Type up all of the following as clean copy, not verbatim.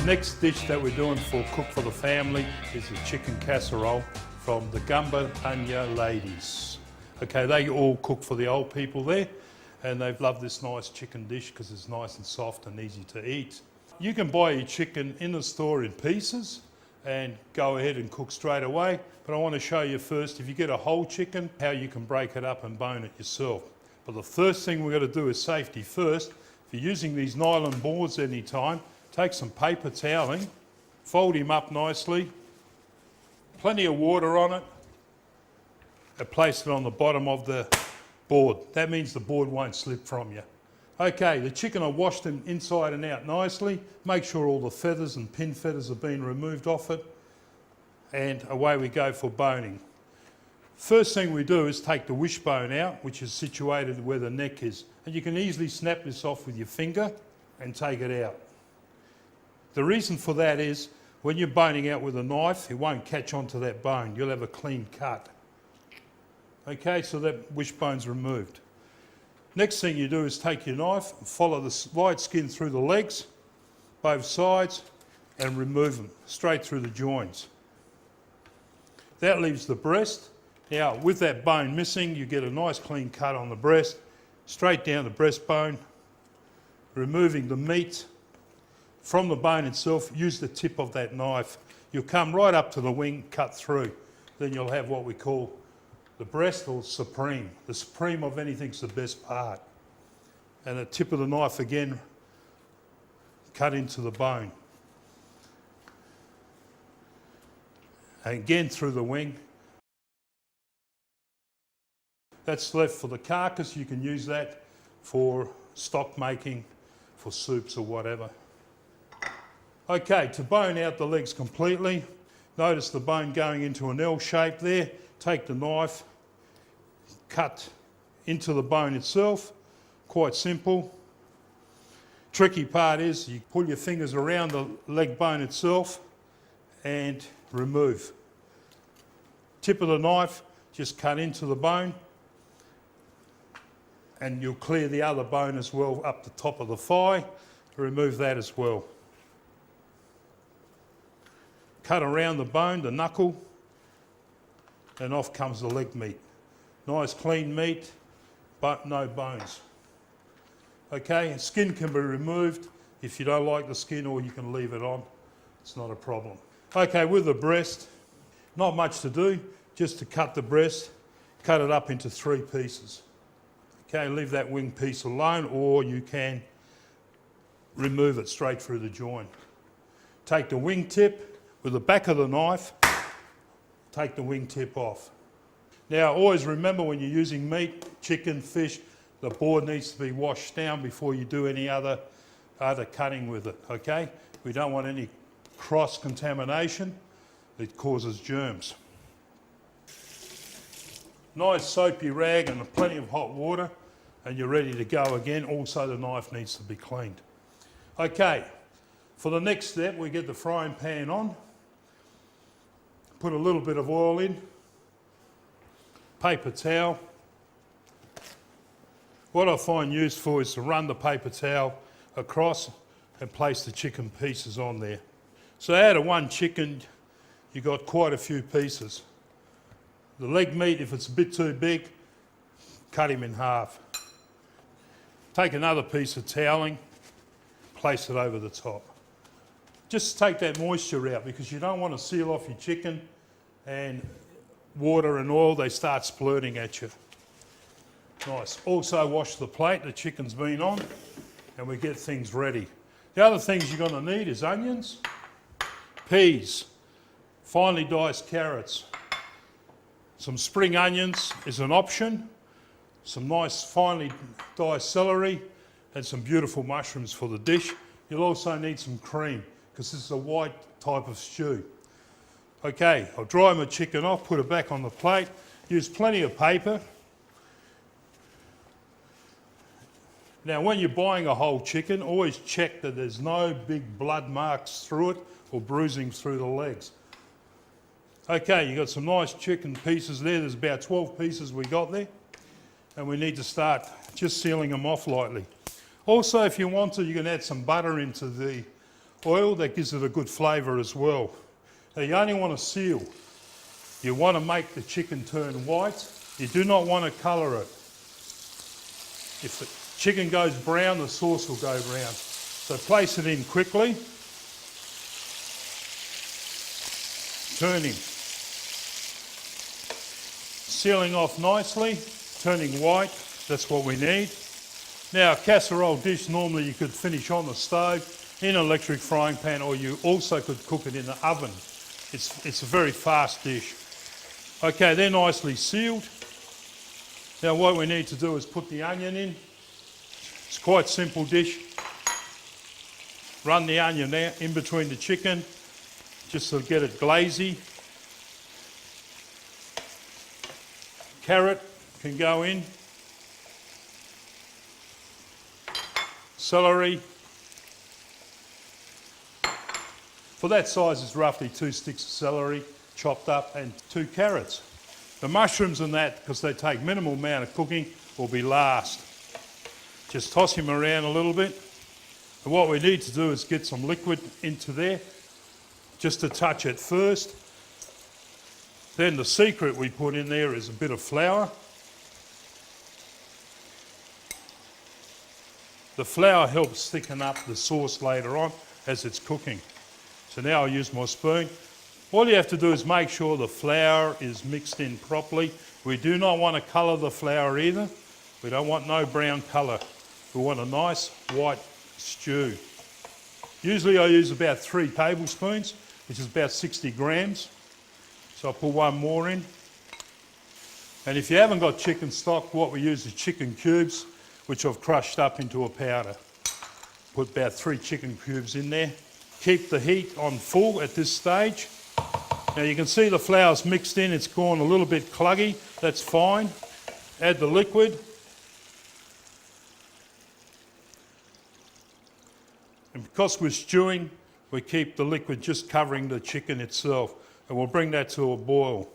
The next dish that we're doing for Cook for the Family is a chicken casserole from the Gumba Panya ladies. Okay, they all cook for the old people there, and they've loved this nice chicken dish because it's nice and soft and easy to eat. You can buy your chicken in the store in pieces and go ahead and cook straight away, but I want to show you first, if you get a whole chicken, how you can break it up and bone it yourself. But the first thing we're going to do is safety first. If you're using these nylon boards anytime, take some paper toweling, fold him up nicely, plenty of water on it, and place it on the bottom of the board. That means the board won't slip from you. Okay, the chicken are washed inside and out nicely. Make sure all the feathers and pin feathers have been removed off it, and away we go for boning. First thing we do is take the wishbone out, which is situated where the neck is. And you can easily snap this off with your finger and take it out. The reason for that is when you're boning out with a knife, it won't catch onto that bone. You'll have a clean cut. Okay, so that wishbone's removed. Next thing you do is take your knife and follow the white skin through the legs, both sides, and remove them straight through the joints. That leaves the breast. Now, with that bone missing, you get a nice clean cut on the breast, straight down the breastbone, removing the meat from the bone itself. Use the tip of that knife. You'll come right up to the wing, cut through. Then you'll have what we call the breast, or supreme. The supreme of anything's the best part. And the tip of the knife again, cut into the bone. And again through the wing. That's left for the carcass. You can use that for stock making, for soups or whatever. Okay, to bone out the legs completely, notice the bone going into an L shape there. Take the knife, cut into the bone itself. Quite simple. Tricky part is you pull your fingers around the leg bone itself and remove. Tip of the knife, just cut into the bone, and you'll clear the other bone as well up the top of the thigh. Remove that as well. Cut around the bone, the knuckle, and off comes the leg meat. Nice clean meat, but no bones. Okay, and skin can be removed if you don't like the skin, or you can leave it on. It's not a problem. Okay, with the breast, not much to do, just to cut the breast, cut it up into 3 pieces. Okay, leave that wing piece alone, or you can remove it straight through the joint. Take the wing tip with the back of the knife, take the wing tip off. Now, always remember when you're using meat, chicken, fish, the board needs to be washed down before you do any other cutting with it, okay? We don't want any cross-contamination. It causes germs. Nice soapy rag and plenty of hot water, and you're ready to go again. Also, the knife needs to be cleaned. Okay, for the next step, we get the frying pan on. Put a little bit of oil in. Paper towel. What I find useful is to run the paper towel across and place the chicken pieces on there. So out of one chicken, you got quite a few pieces. The leg meat, if it's a bit too big, cut him in half. Take another piece of toweling, place it over the top. Just take that moisture out, because you don't want to seal off your chicken, and water and oil, they start splurting at you. Nice. Also wash the plate the chicken's been on, and we get things ready. The other things you're going to need is onions, peas, finely diced carrots. Some spring onions is an option, some nice finely diced celery, and some beautiful mushrooms for the dish. You'll also need some cream, because this is a white type of stew. Okay, I'll dry my chicken off, put it back on the plate. Use plenty of paper. Now, when you're buying a whole chicken, always check that there's no big blood marks through it or bruising through the legs. Okay, you've got some nice chicken pieces there. There's about 12 pieces we got there. And we need to start just sealing them off lightly. Also, if you want to, you can add some butter into the oil, that gives it a good flavour as well. Now you only want to seal. You want to make the chicken turn white. You do not want to colour it. If the chicken goes brown, the sauce will go brown. So place it in quickly. Turning. Sealing off nicely, turning white, that's what we need. Now a casserole dish, normally you could finish on the stove in an electric frying pan, or you also could cook it in the oven. It's a very fast dish. Okay, they're nicely sealed. Now what we need to do is put the onion in. It's quite a simple dish. Run the onion out in between the chicken, just to get it glazy. Carrot can go in. Celery. For that size, it's roughly 2 sticks of celery chopped up and 2 carrots. The mushrooms and that, because they take minimal amount of cooking, will be last. Just toss him around a little bit. And what we need to do is get some liquid into there, just to touch it first. Then the secret we put in there is a bit of flour. The flour helps thicken up the sauce later on as it's cooking. So now I'll use my spoon. All you have to do is make sure the flour is mixed in properly. We do not want to colour the flour either. We don't want no brown colour. We want a nice white stew. Usually I use about 3 tablespoons, which is about 60 grams. So I'll put 1 more in. And if you haven't got chicken stock, what we use is chicken cubes, which I've crushed up into a powder. Put about 3 chicken cubes in there. Keep the heat on full at this stage. Now you can see the flour's mixed in, it's gone a little bit cluggy, that's fine. Add the liquid. And because we're stewing, we keep the liquid just covering the chicken itself. And we'll bring that to a boil.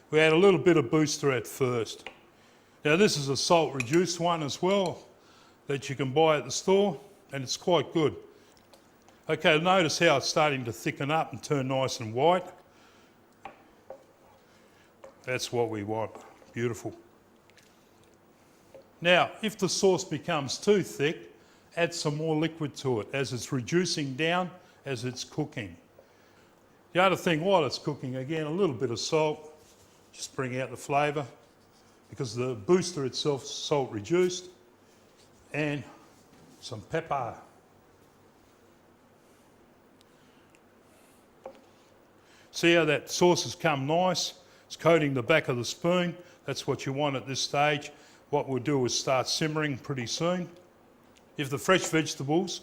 We add a little bit of booster at first. Now this is a salt reduced one as well that you can buy at the store, and it's quite good. Okay, notice how it's starting to thicken up and turn nice and white. That's what we want. Beautiful. Now, if the sauce becomes too thick, add some more liquid to it as it's reducing down as it's cooking. The other thing while it's cooking, again, a little bit of salt, just bring out the flavour, because the booster itself is salt reduced, and some pepper. See how that sauce has come nice? It's coating the back of the spoon. That's what you want at this stage. What we'll do is start simmering pretty soon. If the fresh vegetables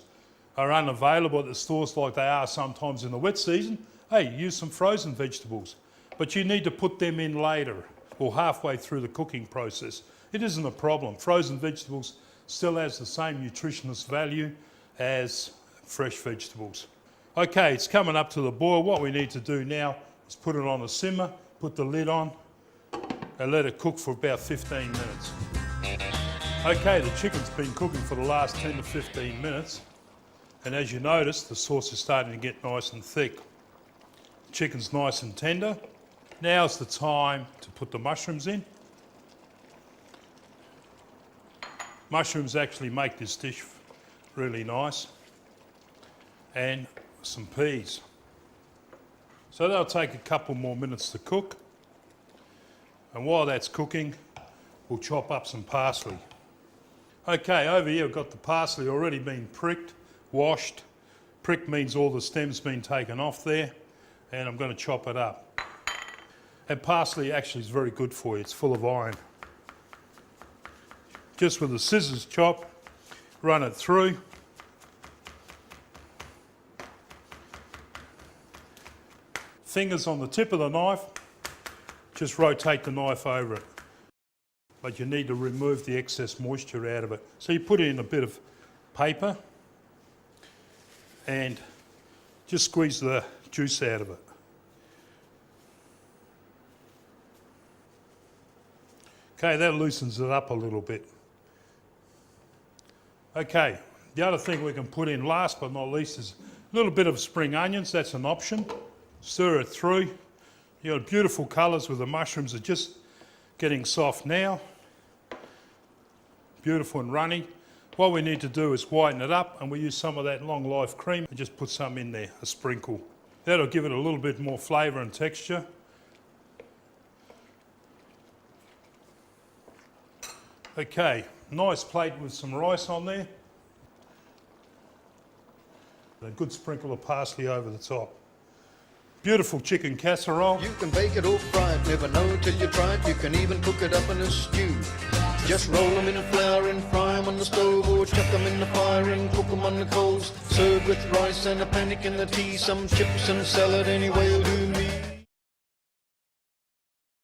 are unavailable at the stores like they are sometimes in the wet season, hey, use some frozen vegetables. But you need to put them in later or halfway through the cooking process. It isn't a problem. Frozen vegetables still has the same nutritionist value as fresh vegetables. Okay, it's coming up to the boil. What we need to do now is put it on a simmer, put the lid on, and let it cook for about 15 minutes. Okay, the chicken's been cooking for the last 10 to 15 minutes, and as you notice, the sauce is starting to get nice and thick. The chicken's nice and tender. Now's the time to put the mushrooms in. Mushrooms actually make this dish really nice. And some peas. So that'll take a couple more minutes to cook. And while that's cooking, we'll chop up some parsley. Okay, over here I've got the parsley already been pricked, washed. Pricked means all the stem's been taken off there, and I'm going to chop it up. And parsley actually is very good for you, it's full of iron. Just with a scissors chop, run it through. Fingers on the tip of the knife, just rotate the knife over it. But you need to remove the excess moisture out of it. So you put it in a bit of paper and just squeeze the juice out of it. Okay, that loosens it up a little bit. Okay, the other thing we can put in last but not least is A little bit of spring onions, that's an option. Stir it through. You got beautiful colours with the mushrooms are just getting soft now. Beautiful and runny. What we need to do is whiten it up, and we use some of that long life cream and just put some in there, a sprinkle. That'll give it a little bit more flavour and texture. Okay, nice plate with some rice on there. A good sprinkle of parsley over the top. Beautiful chicken casserole. You can bake it or fry it, never know till you try it. You can even cook it up in a stew. Just roll them in flour and fry them on the stove, or chuck them in the fire and cook them on the coals. Serve with rice and a panic in the tea, some chips and salad, any way will do.